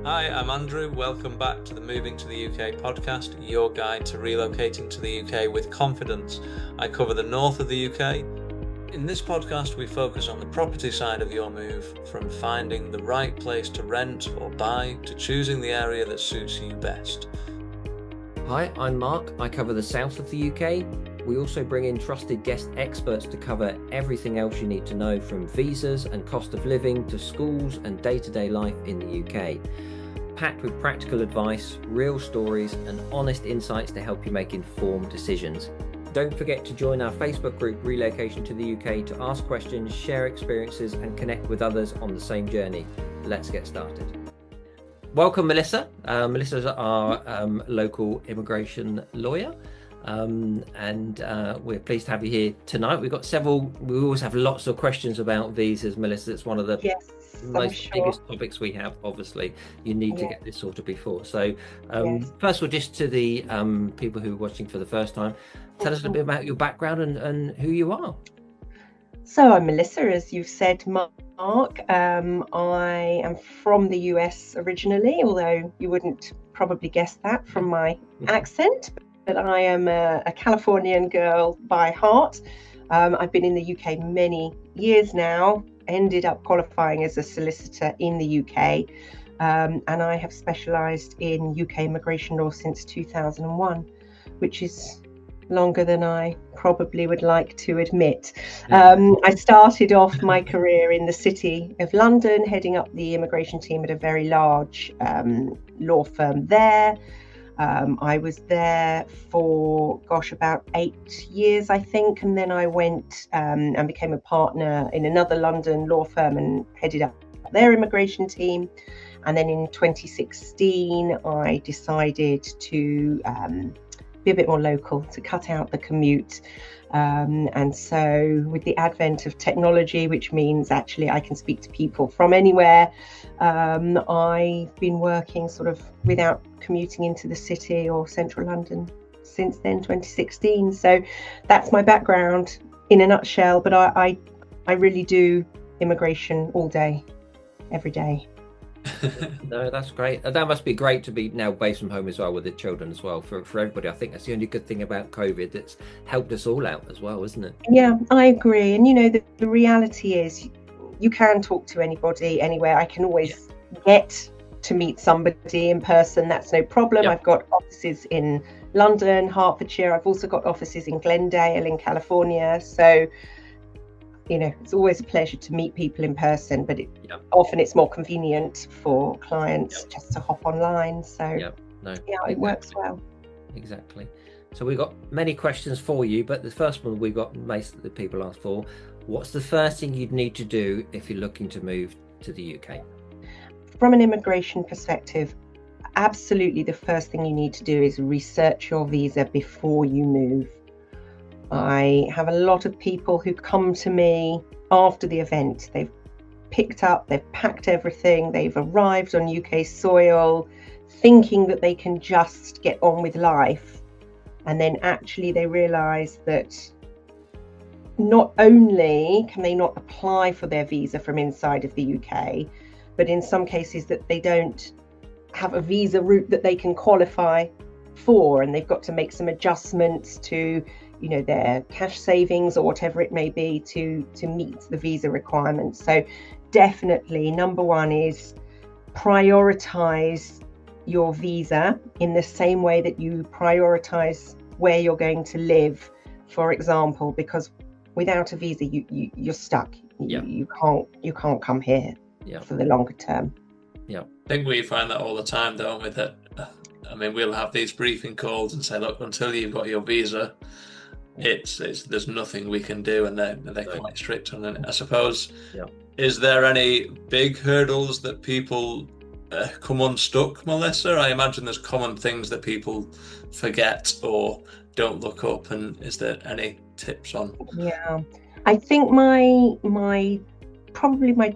Hi, I'm Andrew. Welcome back to the Moving to the UK podcast, your guide to relocating to the UK with confidence. I cover the north of the UK. In this podcast, we focus on the property side of your move, from finding the right place to rent or buy to choosing the area that suits you best. Hi, I'm Mark. I cover the south of the UK. We also bring in trusted guest experts to cover everything else you need to know, from visas and cost of living to schools and day-to-day life in the UK. Packed with practical advice, real stories and honest insights to help you make informed decisions. Don't forget to join our Facebook group Relocation to the UK to ask questions, share experiences and connect with others on the same journey. Let's get started. Welcome, Melissa. Melissa's our local immigration lawyer. And we're pleased to have you here tonight. We always have lots of questions about visas, Melissa. It's one of the biggest topics we have. Obviously, you need to get this sorted before. So first of all, just to the people who are watching for the first time, tell us a little bit about your background and who you are. So I'm Melissa, as you've said, Mark. I am from the US originally, although you wouldn't probably guess that from my accent. But I am a Californian girl by heart. I've been in the UK many years now, ended up qualifying as a solicitor in the UK, and I have specialised in UK immigration law since 2001, which is longer than I probably would like to admit. I started off my career in the City of London, heading up the immigration team at a very large law firm there. I was there for, about 8 years, I think. And then I went and became a partner in another London law firm and headed up their immigration team. And then in 2016, I decided to be a bit more local, to cut out the commute. And so with the advent of technology, which means actually I can speak to people from anywhere, I've been working sort of without commuting into the city or central London since then, 2016. So that's my background in a nutshell, but I really do immigration all day, every day. No, that's great. That must be great to be now based from home as well with the children as well for everybody. I think that's the only good thing about COVID. It's helped us all out as well, isn't it? Yeah, I agree. And the reality is you can talk to anybody anywhere. I can always get to meet somebody in person. That's no problem. I've got offices in London, Hertfordshire. I've also got offices in Glendale in California. So it's always a pleasure to meet people in person, but often it's more convenient for clients just to hop online. So it works well. Exactly. So we've got many questions for you, but the first one we've got most of the people ask for: what's the first thing you'd need to do if you're looking to move to the UK? From an immigration perspective, absolutely the first thing you need to do is research your visa before you move. I have a lot of people who come to me after the event. They've packed everything, they've arrived on UK soil thinking that they can just get on with life. And then actually they realise that not only can they not apply for their visa from inside of the UK, but in some cases that they don't have a visa route that they can qualify for, and they've got to make some adjustments to their cash savings or whatever it may be to meet the visa requirements. So definitely number one is prioritize your visa in the same way that you prioritize where you're going to live, for example, because without a visa you're stuck. You can't come here for the longer term. I think we find that all the time, don't we? That we'll have these briefing calls and say, look, until you've got your visa, there's nothing we can do, and they're quite strict on it. I suppose, is there any big hurdles that people come unstuck, Melissa? I imagine there's common things that people forget or don't look up, and is there any tips on? I think my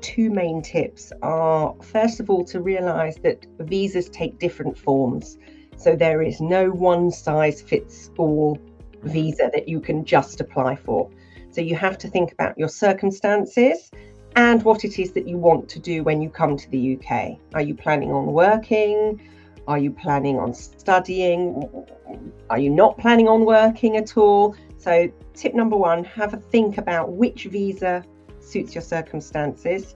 two main tips are, first of all, to realize that visas take different forms. So there is no one size fits all visa that you can just apply for. So you have to think about your circumstances and what it is that you want to do when you come to the UK. Are you planning on working? Are you planning on studying? Are you not planning on working at all? So tip number one, have a think about which visa suits your circumstances.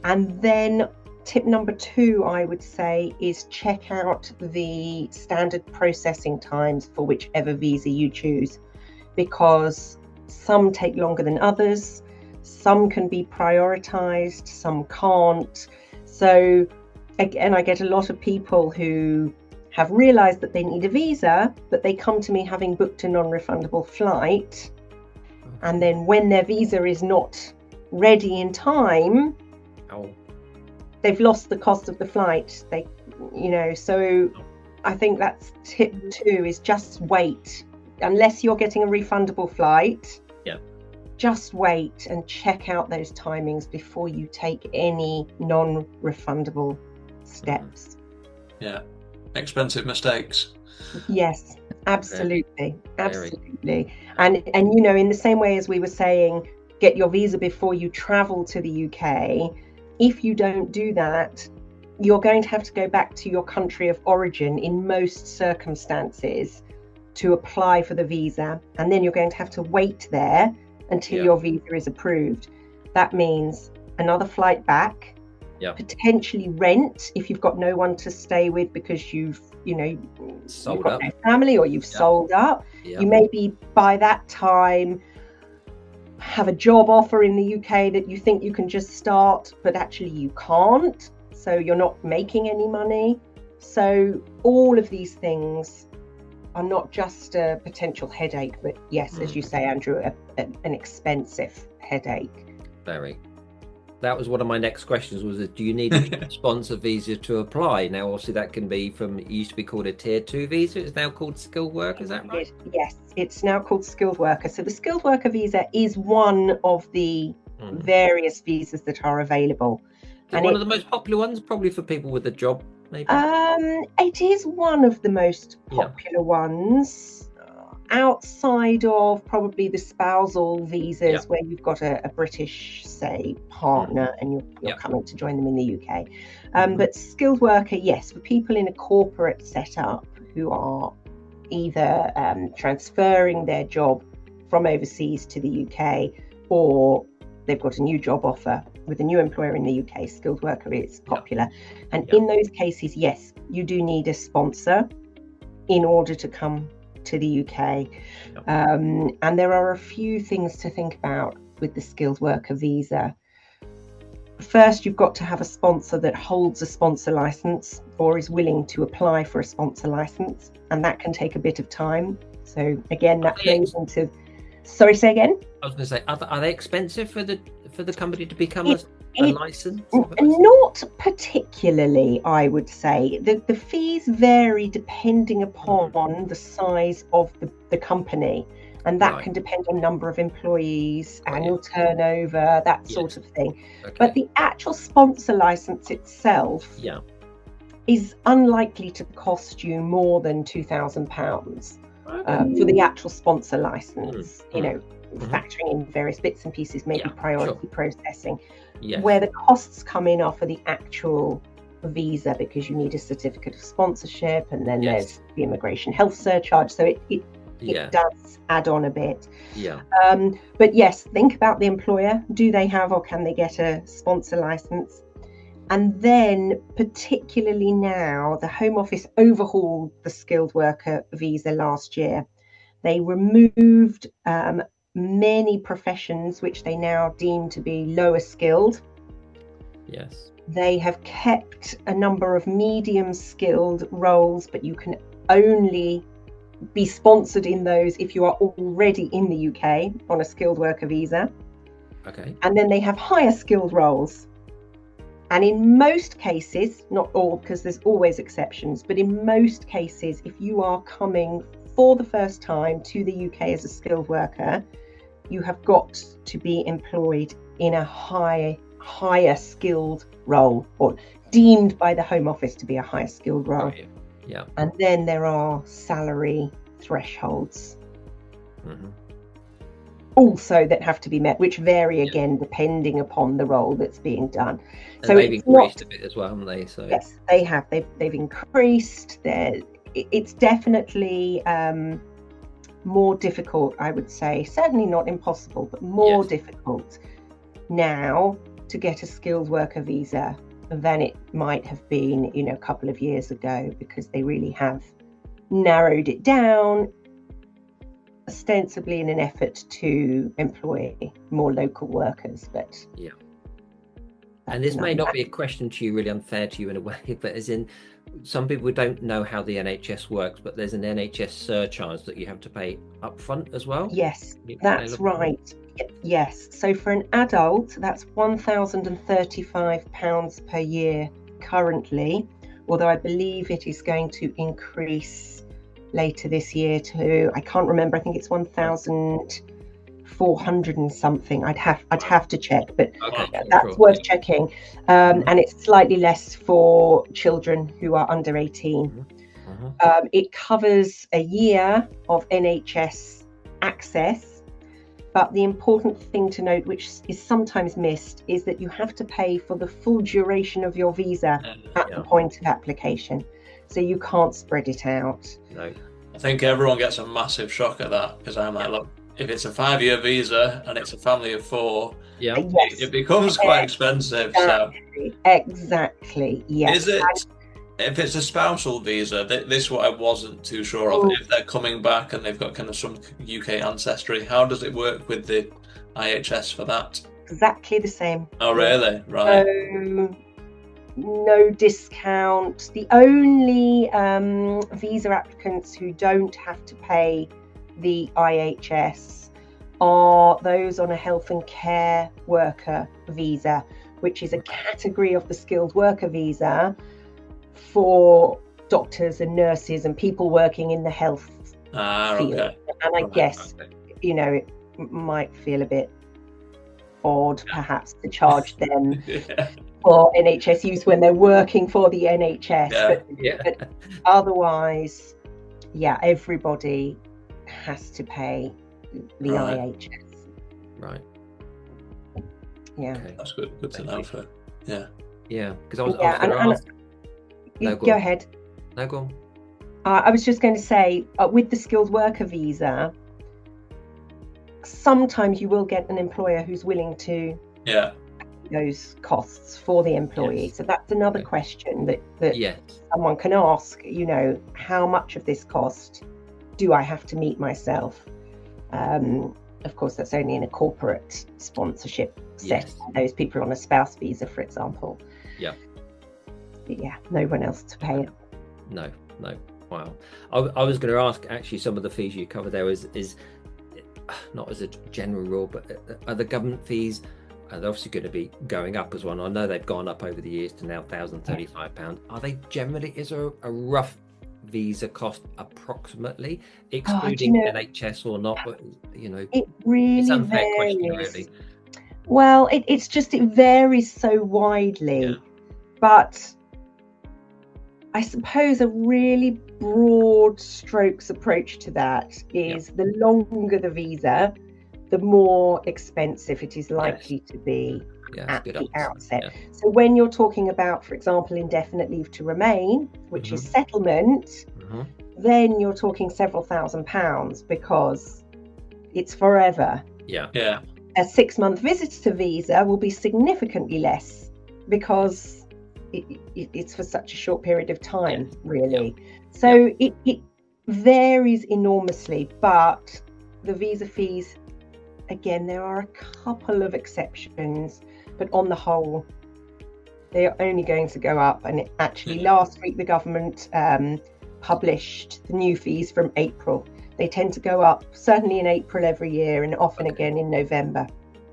And then tip number two, I would say, is check out the standard processing times for whichever visa you choose, because some take longer than others, some can be prioritized, some can't. So again, I get a lot of people who have realized that they need a visa, but they come to me having booked a non-refundable flight. And then when their visa is not ready in time, they've lost the cost of the flight. So I think that's tip two, is just wait. Unless you're getting a refundable flight, just wait and check out those timings before you take any non-refundable steps. Yeah, expensive mistakes. Yes, absolutely. And in the same way as we were saying, get your visa before you travel to the UK. If you don't do that, you're going to have to go back to your country of origin in most circumstances to apply for the visa, and then you're going to have to wait there until your visa is approved. That means another flight back, potentially rent if you've got no one to stay with because you've got no family, or you've sold up. You maybe by that time have a job offer in the UK that you think you can just start, but actually you can't, so you're not making any money. So all of these things are not just a potential headache, but yes, as you say, Andrew, an expensive headache. Very. That was one of my next questions, was do you need a sponsor visa to apply? Now, obviously that can be it used to be called a tier 2 visa. It's now called skilled worker, is that right? Yes, it's now called skilled worker. So the skilled worker visa is one of the various visas that are available. And one of the most popular ones, probably for people with a job, maybe? It is one of the most popular ones, outside of probably the spousal visas, where you've got a British, say, partner and you're coming to join them in the UK. But skilled worker, yes, for people in a corporate setup who are either transferring their job from overseas to the UK, or they've got a new job offer with a new employer in the UK, skilled worker is popular. And in those cases, yes, you do need a sponsor in order to come to the UK. And there are a few things to think about with the skilled worker visa. First, you've got to have a sponsor that holds a sponsor license or is willing to apply for a sponsor license, and that can take a bit of time. So again, that plays into... Sorry, say again? I was going to say, are they expensive for the company to become a license? Not particularly, I would say. The fees vary depending upon the size of the company, and that can depend on number of employees, annual turnover, that sort of thing. But the actual sponsor license itself is unlikely to cost you more than £2,000 for the actual sponsor license. Factoring in various bits and pieces, maybe priority processing. Where the costs come in are for the actual visa, because you need a certificate of sponsorship, and then there's the immigration health surcharge. So it does add on a bit. But yes, think about the employer. Do they have, or can they get a sponsor license? And then, particularly now, the Home Office overhauled the skilled worker visa last year. They removed many professions which they now deem to be lower skilled. They have kept a number of medium skilled roles, but you can only be sponsored in those if you are already in the UK on a skilled worker visa. And then they have higher skilled roles. And in most cases, not all, because there's always exceptions, but in most cases, if you are coming for the first time to the UK as a skilled worker, you have got to be employed in a higher skilled role, or deemed by the Home Office to be a higher skilled role. And then there are salary thresholds. also that have to be met, which vary again depending upon the role that's being done. And so they've increased a bit as well, haven't they? So yes, they have. They've increased. It's definitely more difficult, I would say. Certainly not impossible, but more difficult now to get a skilled worker visa than it might have been, a couple of years ago, because they really have narrowed it down, ostensibly in an effort to employ more local workers. But and this may not be a question to you, really unfair to you in a way, but as in, some people don't know how the NHS works, but there's an NHS surcharge that you have to pay up front as well. Yes, that's right. Yes, so for an adult, that's £1,035 per year currently, although I believe it is going to increase later this year to, I can't remember, I think it's 1,400 and something. I'd have to check, but that's worth checking. And it's slightly less for children who are under 18. It covers a year of NHS access. But the important thing to note, which is sometimes missed, is that you have to pay for the full duration of your visa at the point of application. So you can't spread it out. No. I think everyone gets a massive shock at that, because I'm like, look, if it's a 5-year visa and it's a family of 4, it becomes quite expensive. Exactly, yes. Is it? If it's a spousal visa, this is what I wasn't too sure of. If they're coming back and they've got kind of some UK ancestry, how does it work with the IHS for that? Exactly the same. Oh, really? Right. No discount. The only visa applicants who don't have to pay the IHS are those on a health and care worker visa, which is a category of the skilled worker visa for doctors and nurses and people working in the health field. Okay. And I guess, it might feel a bit odd perhaps to charge them for NHS use when they're working for the NHS. But otherwise, everybody has to pay the IHS. Right. Yeah. Okay. That's good to know for, because I was going to ask. Go ahead. No, go on. I was just going to say, with the skilled worker visa, sometimes you will get an employer who's willing to pay those costs for the employee. So that's another question that someone can ask, how much of this cost do I have to meet myself? Of course, that's only in a corporate sponsorship setting. Those people on a spouse visa, for example. But no one else to pay it. No. Wow. I was going to ask, actually, some of the fees you cover there is not as a general rule, but are the government fees, they're obviously going to be going up as well. I know they've gone up over the years to now £1,035. Are they generally, is there a rough visa cost approximately, excluding NHS or not? But, it really it's an unfair varies. question, really. Well, it varies so widely, but I suppose a really broad strokes approach to that is the longer the visa, the more expensive it is likely to be at the outset. So when you're talking about, for example, indefinite leave to remain, which is settlement, then you're talking several £1,000s because it's forever. A 6-month visitor visa will be significantly less because it's for such a short period of time, really. So it varies enormously, but the visa fees, again, there are a couple of exceptions, but on the whole, they are only going to go up. And actually, last week, the government published the new fees from April. They tend to go up, certainly in April every year, and often again in November.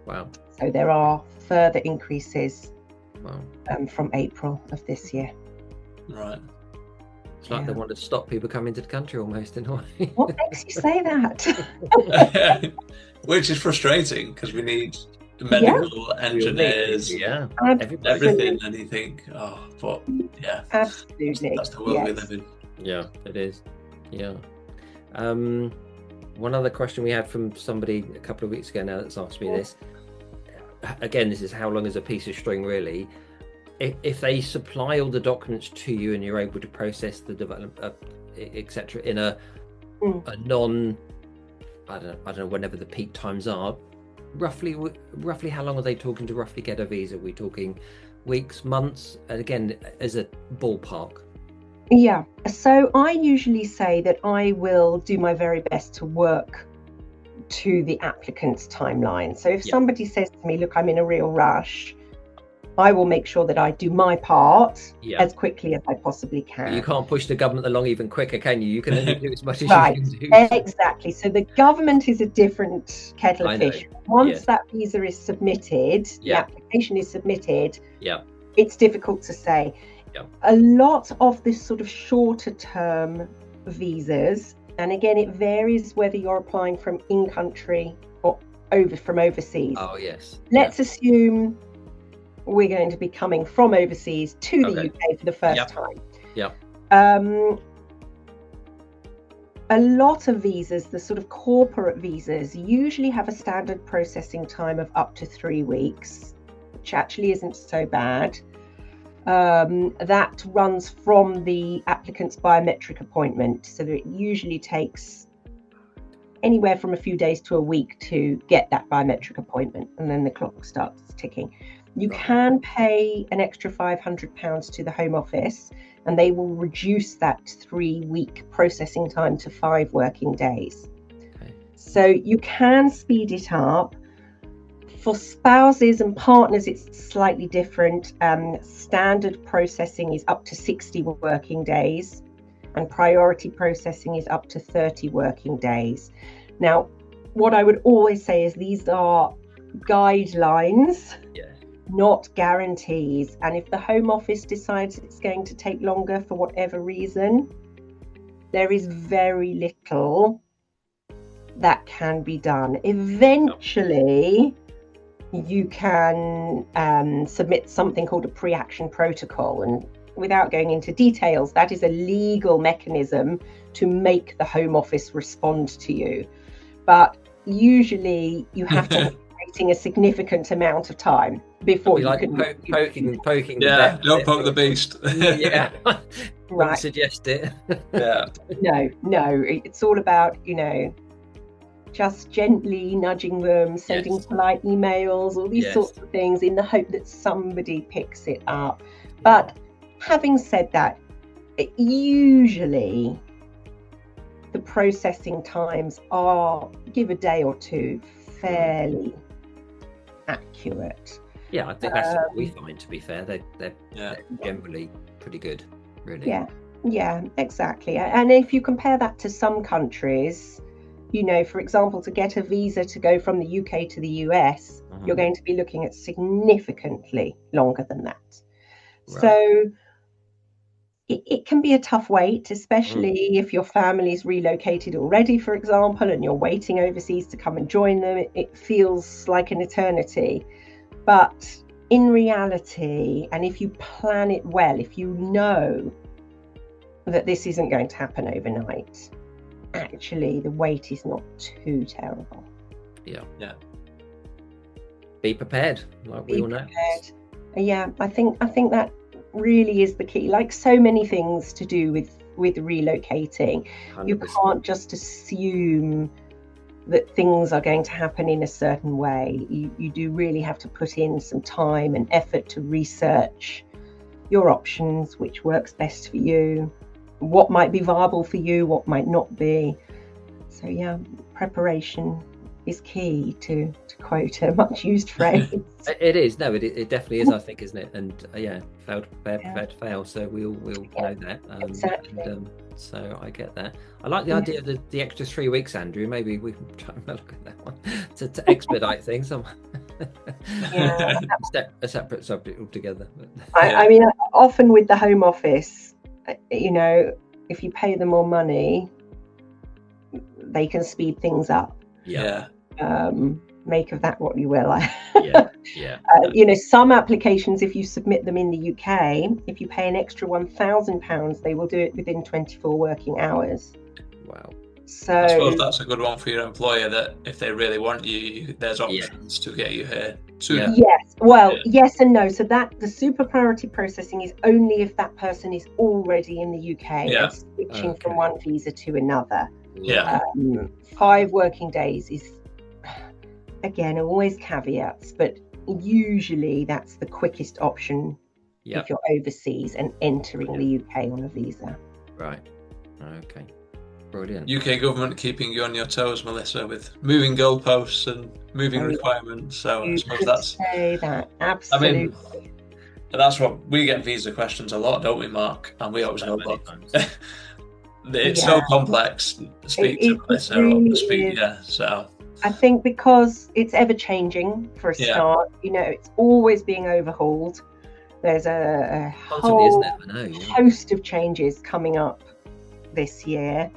Wow. So there are further increases from April of this year. Right. It's like they want to stop people coming to the country almost, in a way. What makes you say that? Which is frustrating because we need medical engineers, everything, and you think, absolutely, that's the world we live in. Yeah, it is. Yeah. One other question we had from somebody a couple of weeks ago now that's asked me this. Again, this is how long is a piece of string, really? If they supply all the documents to you and you're able to process the development, etc., in a non, I don't know, whenever the peak times are, roughly how long are they talking to roughly get a visa? Are we talking weeks, months? And again, as a ballpark. Yeah, so I usually say that I will do my very best to work to the applicant's timeline. So if somebody says to me, look, I'm in a real rush, I will make sure that I do my part as quickly as I possibly can. But you can't push the government along even quicker, can you? You can only do as much as you can do. Exactly. So the government is a different kettle of fish. Once that visa is submitted, the application is submitted, it's difficult to say. A lot of this sort of shorter term visas, and again, it varies whether you're applying from in-country or from overseas. Oh, yes. Let's assume we're going to be coming from overseas to the UK for the first time. A lot of visas, the sort of corporate visas, usually have a standard processing time of up to 3 weeks, which actually isn't so bad. That runs from the applicant's biometric appointment, so that it usually takes anywhere from a few days to a week to get that biometric appointment, and then the clock starts ticking. You can pay an extra £500 to the Home Office, and they will reduce that 3-week processing time to 5 working days. So you can speed it up. For spouses and partners, it's slightly different. Standard processing is up to 60 working days, and priority processing is up to 30 working days. Now, what I would always say is these are guidelines, not guarantees. And if the Home Office decides it's going to take longer for whatever reason, there is very little that can be done. Eventually, you can submit something called a pre-action protocol, and without going into details, that is a legal mechanism to make the Home Office respond to you. But usually you have to be waiting a significant amount of time before you can poking don't poke the beast. Don't suggest it. No, it's all about, just gently nudging them, sending polite emails, all these sorts of things, in the hope that somebody picks it up. But having said that, usually the processing times are, give a day or two, fairly accurate. Yeah, I think that's what we find, to be fair. They're generally pretty good, really. Yeah, exactly. And if you compare that to some countries, for example, to get a visa to go from the UK to the US, you're going to be looking at significantly longer than that. So it can be a tough wait, especially if your family's relocated already, for example, and you're waiting overseas to come and join them. It feels like an eternity. But in reality, and if you plan it well, if you know that this isn't going to happen overnight, actually the wait is not too terrible. Be prepared, like we all know. I think that really is the key. Like so many things to do with relocating, 100%. You can't just assume that things are going to happen in a certain way. You do really have to put in some time and effort to research your options, which works best for you, what might be viable for you, what might not be. So preparation is key, to quote a much used phrase. It is. No, it definitely is, I think, isn't it? And failed to prepare, prepared to fail. So we'll know that. Exactly. And, so I get that. I like the idea of the extra 3 weeks, Andrew. Maybe we can try and look at that one to expedite things. A separate subject altogether. I mean, often with the Home Office, if you pay them more money, they can speed things up. Make of that what you will. Some applications, if you submit them in the UK, if you pay an extra £1,000, they will do it within 24 working hours. Wow. So I suppose that's a good one for your employer, that if they really want you, there's options to get you here. Yes, well, yes and no. So that the super priority processing is only if that person is already in the UK and switching from one visa to another. 5 working days is, again, always caveats, but usually that's the quickest option if you're overseas and entering the UK on a visa. Right. Okay. Brilliant. UK government keeping you on your toes, Melissa, with moving goalposts and moving requirements. So I suppose that's say that. Absolutely. I mean, that's what we get visa questions a lot, don't we, Mark? And we always go, look, it's so complex. Speak to Melissa or speak. So I think because it's ever changing for a start, you know, it's always being overhauled. There's a whole host of changes coming up this year.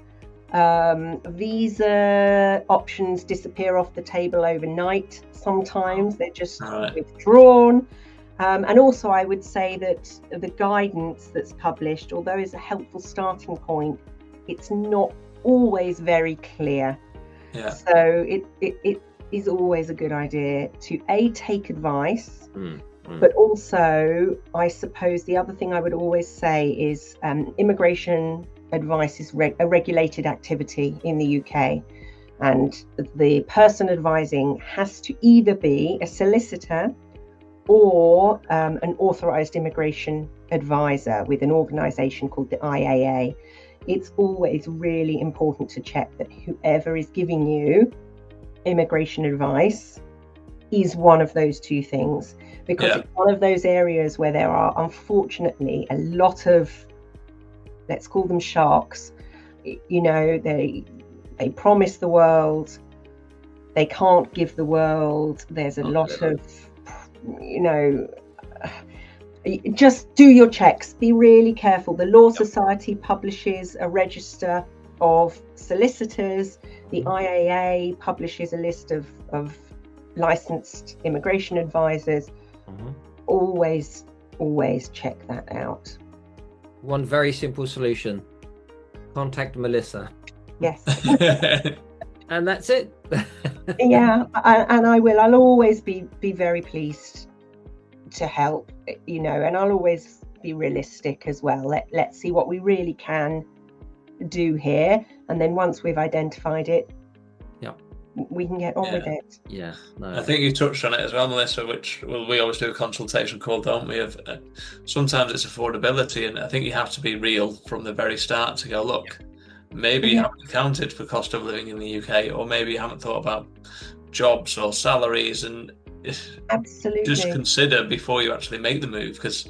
Visa options disappear off the table overnight. Sometimes they're just withdrawn. And also I would say that the guidance that's published, although it's a helpful starting point, it's not always very clear. So it is always a good idea to take advice, but also I suppose the other thing I would always say is immigration advice is a regulated activity in the UK, and the person advising has to either be a solicitor or an authorized immigration advisor with an organization called the IAA. It's always really important to check that whoever is giving you immigration advice is one of those two things, because it's one of those areas where there are unfortunately a lot of, let's call them sharks. You know, they promise the world, they can't give the world. There's a lot of, you know, just do your checks, be really careful. The Law Society publishes a register of solicitors. The IAA publishes a list of licensed immigration advisors. Always check that out. One very simple solution: contact Melissa. Yes. And that's it. And I will. I'll always be very pleased to help, you know, and I'll always be realistic as well. Let's see what we really can do here, and then once we've identified it, we can get on with it. I think you touched on it as well, Melissa, which we always do a consultation call, don't we, of sometimes it's affordability, and I think you have to be real from the very start to go, look, maybe you haven't accounted for cost of living in the UK, or maybe you haven't thought about jobs or salaries, and just consider before you actually make the move. Because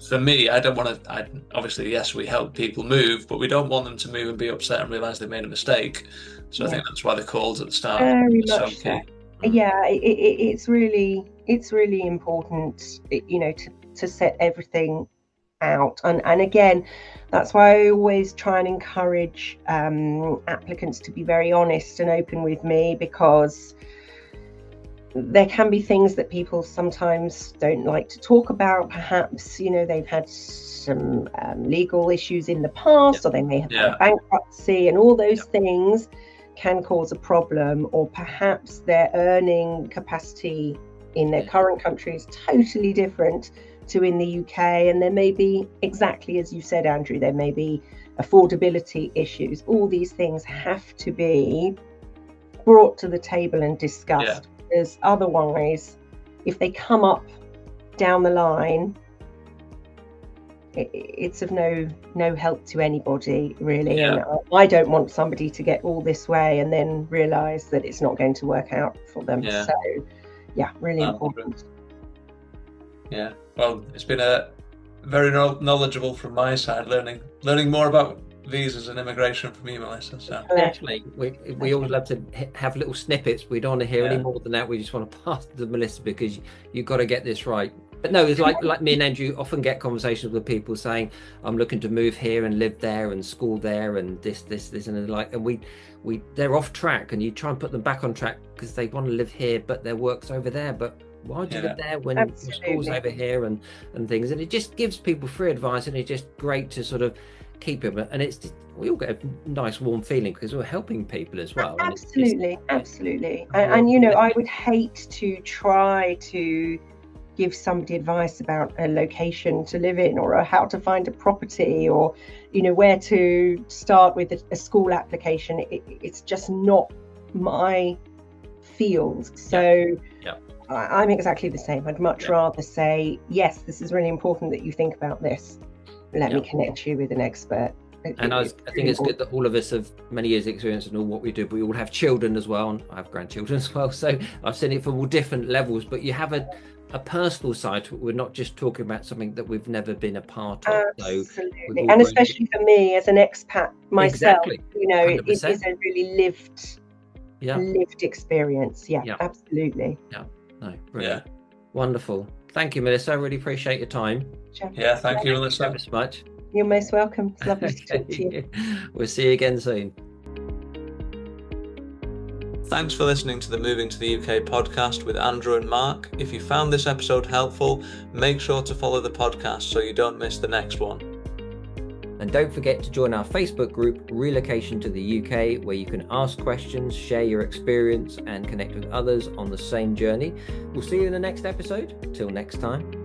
for me, I don't want to, obviously, yes, we help people move, but we don't want them to move and be upset and realise they made a mistake. So I think that's why the calls at the start very much so. It's really important, you know, to set everything out, and again, that's why I always try and encourage applicants to be very honest and open with me, because there can be things that people sometimes don't like to talk about. Perhaps, you know, they've had some legal issues in the past, or they may have had bankruptcy, and all those things can cause a problem, or perhaps their earning capacity in their current country is totally different to in the UK, and there may be, exactly as you said, Andrew, there may be affordability issues. All these things have to be brought to the table and discussed, because otherwise, if they come up down the line, it's of no help to anybody, really. And I don't want somebody to get all this way and then realise that it's not going to work out for them. So really important. Well, it's been a very knowledgeable from my side, learning more about visas and immigration from you, Melissa. So definitely, we always love to have little snippets. We don't want to hear any more than that. We just want to pass to Melissa, because you've got to get this right. But no, it's like me and Andrew often get conversations with people saying, I'm looking to move here and live there and school there and this and like, and we they're off track, and you try and put them back on track because they want to live here but their work's over there. But why do you live there when the school's over here and things? And it just gives people free advice, and it's just great to sort of keep them, and we all get a nice warm feeling because we're helping people as well. Absolutely. And you know, I would hate to try to give somebody advice about a location to live in, or how to find a property, or you know, where to start with a school application. It's just not my field. So I'm exactly the same. I'd much rather say, yes, this is really important that you think about this. Let me connect you with an expert. And I think it's good that all of us have many years experience in all what we do, but we all have children as well, and I have grandchildren as well, so I've seen it from all different levels. But you have a personal side to it. We're not just talking about something that we've never been a part of. Absolutely. And especially for me as an expat myself, you know, it is a really lived experience. Absolutely. Brilliant. Wonderful. Thank you, Melissa. I really appreciate your time. Thank you, Melissa. Thank you so much. You're most welcome. It's lovely to talk to you. We'll see you again soon. Thanks for listening to the Moving to the UK podcast with Andrew and Mark. If you found this episode helpful, make sure to follow the podcast so you don't miss the next one. And don't forget to join our Facebook group, Relocation to the UK, where you can ask questions, share your experience, and connect with others on the same journey. We'll see you in the next episode. Till next time.